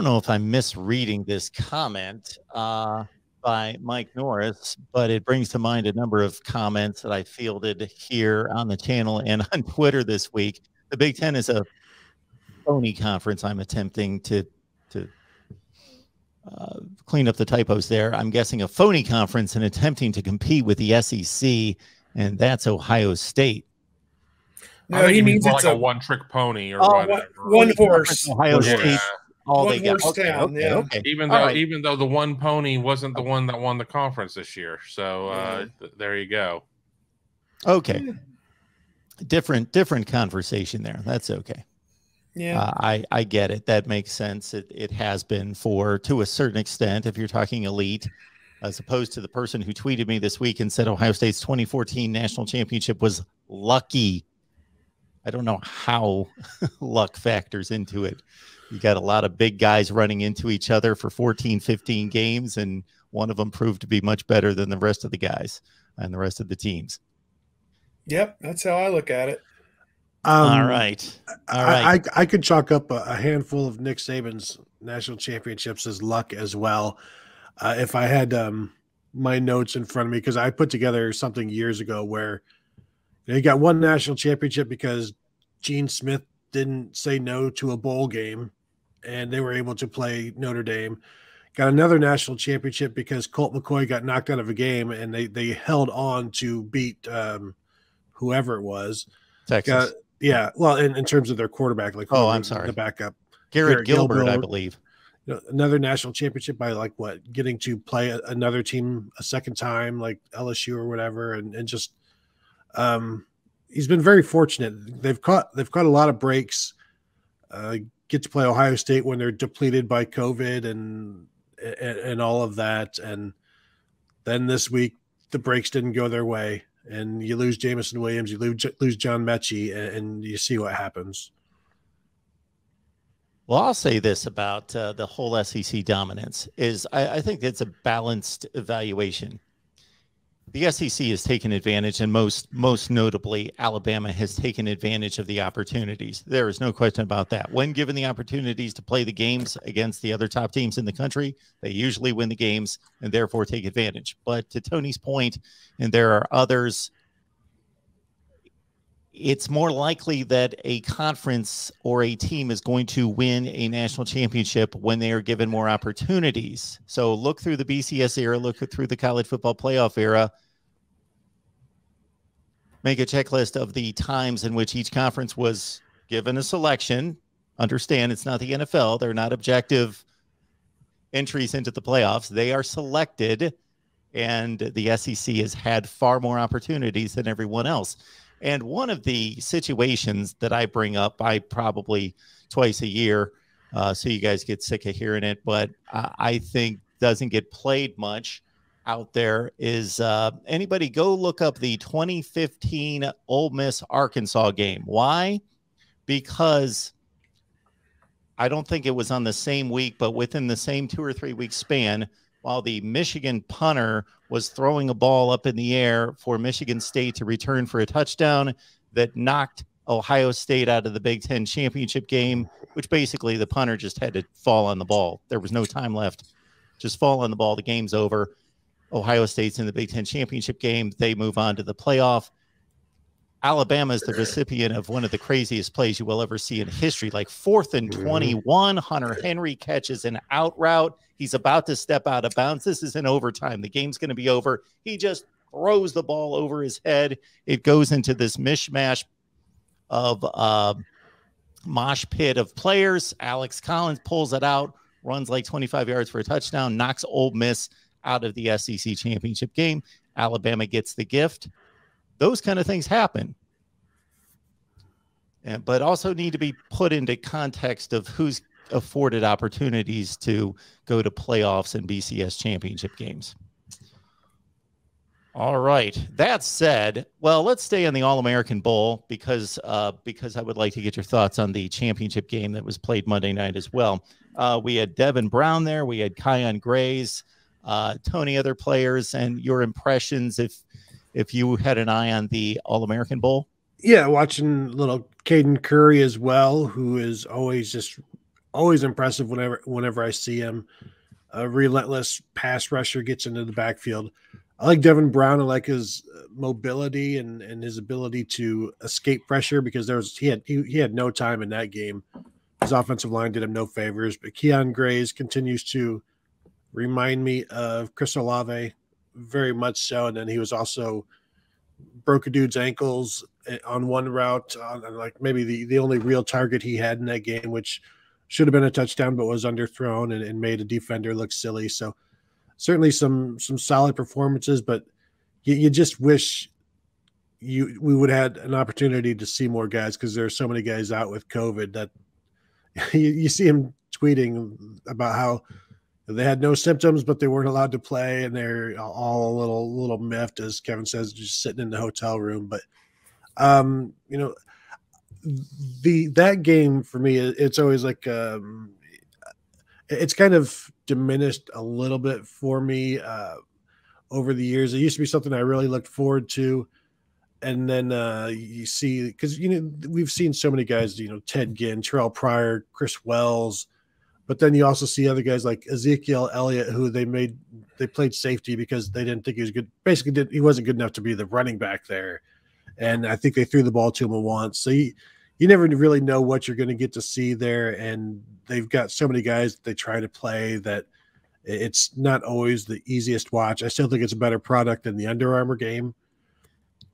know if I'm misreading this comment by Mike Norris, but it brings to mind a number of comments that I fielded here on the channel and on Twitter this week. The Big Ten is a phony conference. I'm attempting to clean up the typos there. I'm guessing a phony conference and attempting to compete with the SEC, and that's Ohio State. No, he means it's like a one-trick pony or whatever. One horse. Ohio State. All one they got. horse town. Okay. Even though the one pony wasn't the one that won the conference this year, so there you go. Okay. Different conversation there. That's okay. Yeah, I get it. That makes sense. It has been to a certain extent, if you're talking elite, as opposed to the person who tweeted me this week and said Ohio State's 2014 national championship was lucky. I don't know how luck factors into it. You got a lot of big guys running into each other for 14, 15 games, and one of them proved to be much better than the rest of the guys and the rest of the teams. Yep, that's how I look at it. All right. I could chalk up a handful of Nick Saban's national championships as luck as well. If I had my notes in front of me, because I put together something years ago where he got one national championship because Gene Smith didn't say no to a bowl game, and they were able to play Notre Dame. Got another national championship because Colt McCoy got knocked out of a game, and they held on to beat whoever it was. Texas. Well, in terms of their quarterback, like I'm sorry, the backup, Garrett Gilbert, I believe. Another national championship by getting to play another team a second time, like LSU or whatever, and just he's been very fortunate. They've caught a lot of breaks. Get to play Ohio State when they're depleted by COVID and all of that, and then this week the breaks didn't go their way. And you lose Jamison Williams, you lose John Mechie, and you see what happens. Well, I'll say this about the whole SEC dominance is I think it's a balanced evaluation. The SEC has taken advantage, and most notably, Alabama has taken advantage of the opportunities. There is no question about that. When given the opportunities to play the games against the other top teams in the country, they usually win the games and therefore take advantage. But to Tony's point, and there are others, it's more likely that a conference or a team is going to win a national championship when they are given more opportunities. So look through the BCS era, look through the college football playoff era, make a checklist of the times in which each conference was given a selection. Understand it's not the NFL. They're not objective entries into the playoffs. They are selected, and the SEC has had far more opportunities than everyone else. And one of the situations that I bring up, I probably twice a year, so you guys get sick of hearing it, but I think doesn't get played much out there is anybody go look up the 2015 Ole Miss Arkansas game. Why? Because I don't think it was on the same week, but within the same 2 or 3 week span, while the Michigan punter was throwing a ball up in the air for Michigan State to return for a touchdown that knocked Ohio State out of the Big Ten championship game, which basically the punter just had to fall on the ball. There was no time left. Just fall on the ball. The game's over. Ohio State's in the Big Ten championship game. They move on to the playoff. Alabama is the recipient of one of the craziest plays you will ever see in history. Like 4th and 21, Hunter Henry catches an out route. He's about to step out of bounds. This is in overtime. The game's going to be over. He just throws the ball over his head. It goes into this mishmash of mosh pit of players. Alex Collins pulls it out, runs like 25 yards for a touchdown, knocks Ole Miss out of the SEC championship game. Alabama gets the gift. Those kind of things happen, but also need to be put into context of who's afforded opportunities to go to playoffs and BCS championship games. All right. That said, well, let's stay on the All-American Bowl because I would like to get your thoughts on the championship game that was played Monday night as well. We had Devin Brown there. We had Kyon Grays, Tony, other players, and your impressions if you had an eye on the All-American Bowl. Yeah, watching little Caden Curry as well, who is always just always impressive whenever I see him. A relentless pass rusher, gets into the backfield. I like Devin Brown. I like his mobility and his ability to escape pressure, because he had no time in that game. His offensive line did him no favors. But Keon Grays continues to remind me of Chris Olave, very much so. And then he was also broke a dude's ankles on one route, on like maybe the only real target he had in that game, which should have been a touchdown, but was underthrown and made a defender look silly. So certainly some solid performances, but you just wish we would have had an opportunity to see more guys, because there are so many guys out with COVID that you see him tweeting about how they had no symptoms, but they weren't allowed to play, and they're all a little miffed, as Kevin says, just sitting in the hotel room. But that game for me, it's always like it's kind of diminished a little bit for me over the years. It used to be something I really looked forward to. And then you see, because we've seen so many guys, Ted Ginn, Terrell Pryor, Chris Wells, but then you also see other guys like Ezekiel Elliott, who they played safety because they didn't think he was good. Basically, he wasn't good enough to be the running back there, and I think they threw the ball to him once. So you never really know what you're going to get to see there, and they've got so many guys that they try to play that it's not always the easiest watch. I still think it's a better product than the Under Armour game.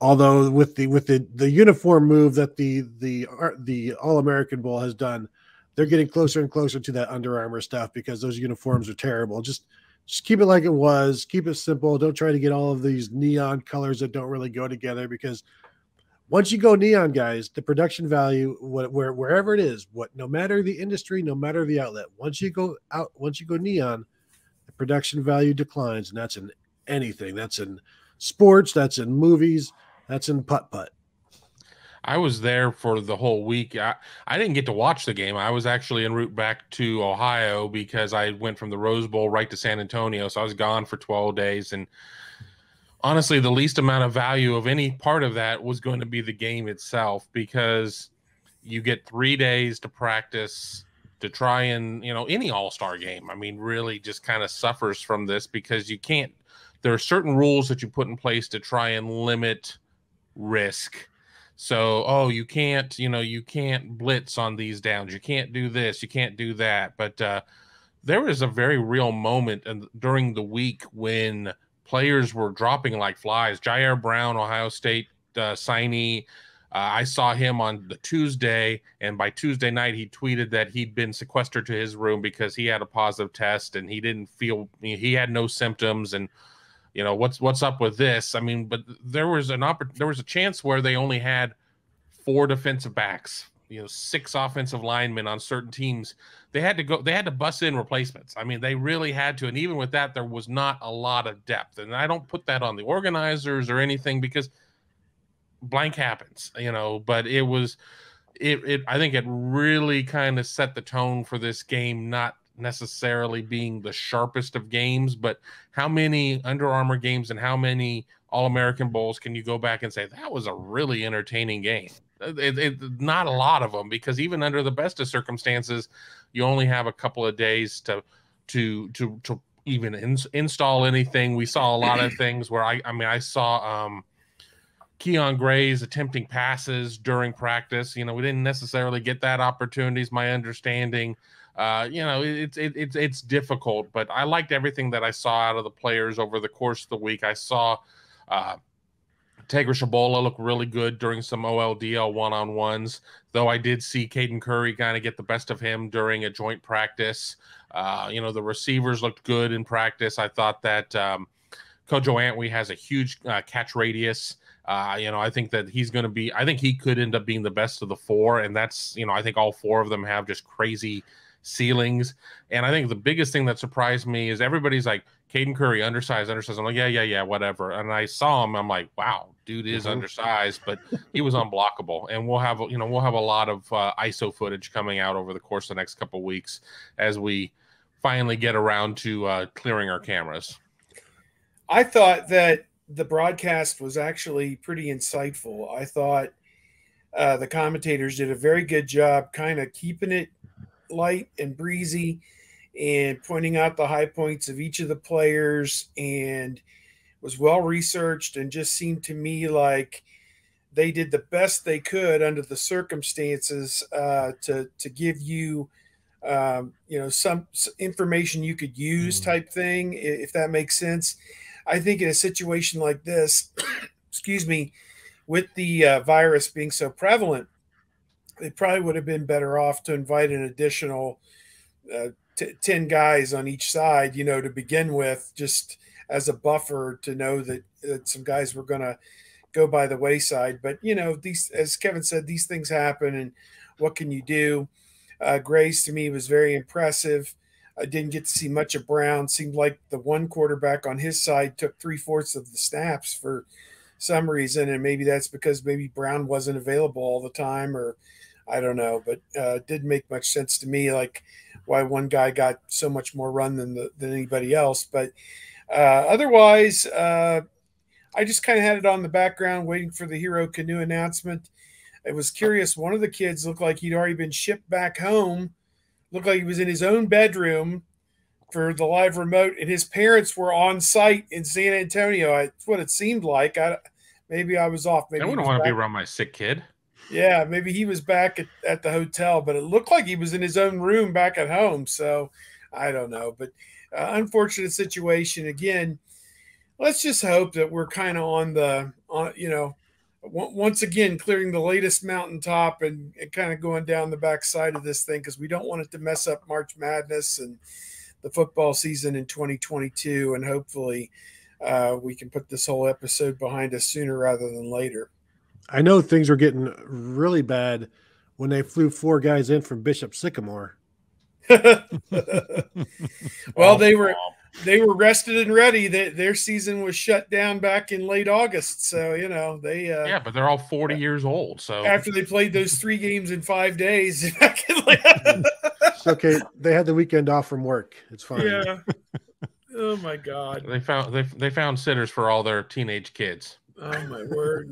Although with the uniform move that the All-American Bowl has done, they're getting closer and closer to that Under Armour stuff, because those uniforms are terrible. Just keep it like it was. Keep it simple. Don't try to get all of these neon colors that don't really go together, because once you go neon, guys, the production value, wherever it is, no matter the industry, no matter the outlet, once you go neon, the production value declines, and that's in anything. That's in sports. That's in movies. That's in putt-putt. I was there for the whole week. I didn't get to watch the game. I was actually en route back to Ohio, because I went from the Rose Bowl right to San Antonio. So I was gone for 12 days. And honestly, the least amount of value of any part of that was going to be the game itself, because you get 3 days to practice to try and, any all-star game, I mean, really just kind of suffers from this, because there are certain rules that you put in place to try and limit risk. So, you can't blitz on these downs. You can't do this. You can't do that. But there was a very real moment during the week when players were dropping like flies. Jair Brown, Ohio State signee, I saw him on the Tuesday, and by Tuesday night, he tweeted that he'd been sequestered to his room because he had a positive test, and he had no symptoms, and what's up with this? I mean, but there was a chance where they only had 4 defensive backs, 6 offensive linemen on certain teams. They had to bust in replacements. I mean, they really had to. And even with that, there was not a lot of depth. And I don't put that on the organizers or anything, because blank happens, but I think it really kind of set the tone for this game, not necessarily being the sharpest of games, but how many Under Armour games and how many All-American Bowls can you go back and say that was a really entertaining game? Not a lot of them, because even under the best of circumstances, you only have a couple of days to even install anything. We saw a lot of things where I saw Keon Grays attempting passes during practice. We didn't necessarily get that opportunity, is my understanding. It's difficult, but I liked everything that I saw out of the players over the course of the week. I saw Tegra Shabola look really good during some OLDL one-on-ones, though I did see Caden Curry kind of get the best of him during a joint practice. The receivers looked good in practice. I thought that Kojo Antwi has a huge catch radius. I think that I think he could end up being the best of the 4, and that's, I think all 4 of them have just crazy ceilings. And I think the biggest thing that surprised me is everybody's like, Caden Curry, undersized. I'm like, yeah, whatever. And I saw him, I'm like, wow, dude is undersized, but he was unblockable. And we'll have a lot of ISO footage coming out over the course of the next couple of weeks as we finally get around to clearing our cameras. I thought that the broadcast was actually pretty insightful. I thought the commentators did a very good job kind of keeping it light and breezy and pointing out the high points of each of the players, and was well researched, and just seemed to me like they did the best they could under the circumstances to give you some information you could use type thing, if that makes sense. I think in a situation like this, excuse me, with the virus being so prevalent, they probably would have been better off to invite an additional 10 guys on each side, to begin with, just as a buffer to know that some guys were going to go by the wayside. But, these, as Kevin said, these things happen, and what can you do? Grace, to me, was very impressive. I didn't get to see much of Brown. Seemed like the one quarterback on his side took 3/4 of the snaps for some reason, and maybe that's because maybe Brown wasn't available all the time, or I don't know. But it didn't make much sense to me, like why one guy got so much more run than anybody else. But otherwise, I just kind of had it on the background, waiting for the Hero Canoe announcement. It was curious. One of the kids looked like he'd already been shipped back home. Looked like he was in his own bedroom for the live remote, and his parents were on site in San Antonio. That's what it seemed like. Maybe I was off. Maybe I wouldn't want to be around my sick kid. Yeah, maybe he was back at the hotel, but it looked like he was in his own room back at home. So I don't know. But unfortunate situation. Again, let's just hope that we're kind of once again, clearing the latest mountaintop and kind of going down the backside of this thing, because we don't want it to mess up March Madness and the football season in 2022. And hopefully we can put this whole episode behind us sooner rather than later. I know things were getting really bad when they flew 4 guys in from Bishop Sycamore. Well, they were rested and ready. Their season was shut down back in late August. So, they but they're all 40 years old. So after they played those 3 games in 5 days, it's okay. They had the weekend off from work. It's fine. Yeah. Oh my God. they found sitters for all their teenage kids. Oh my word.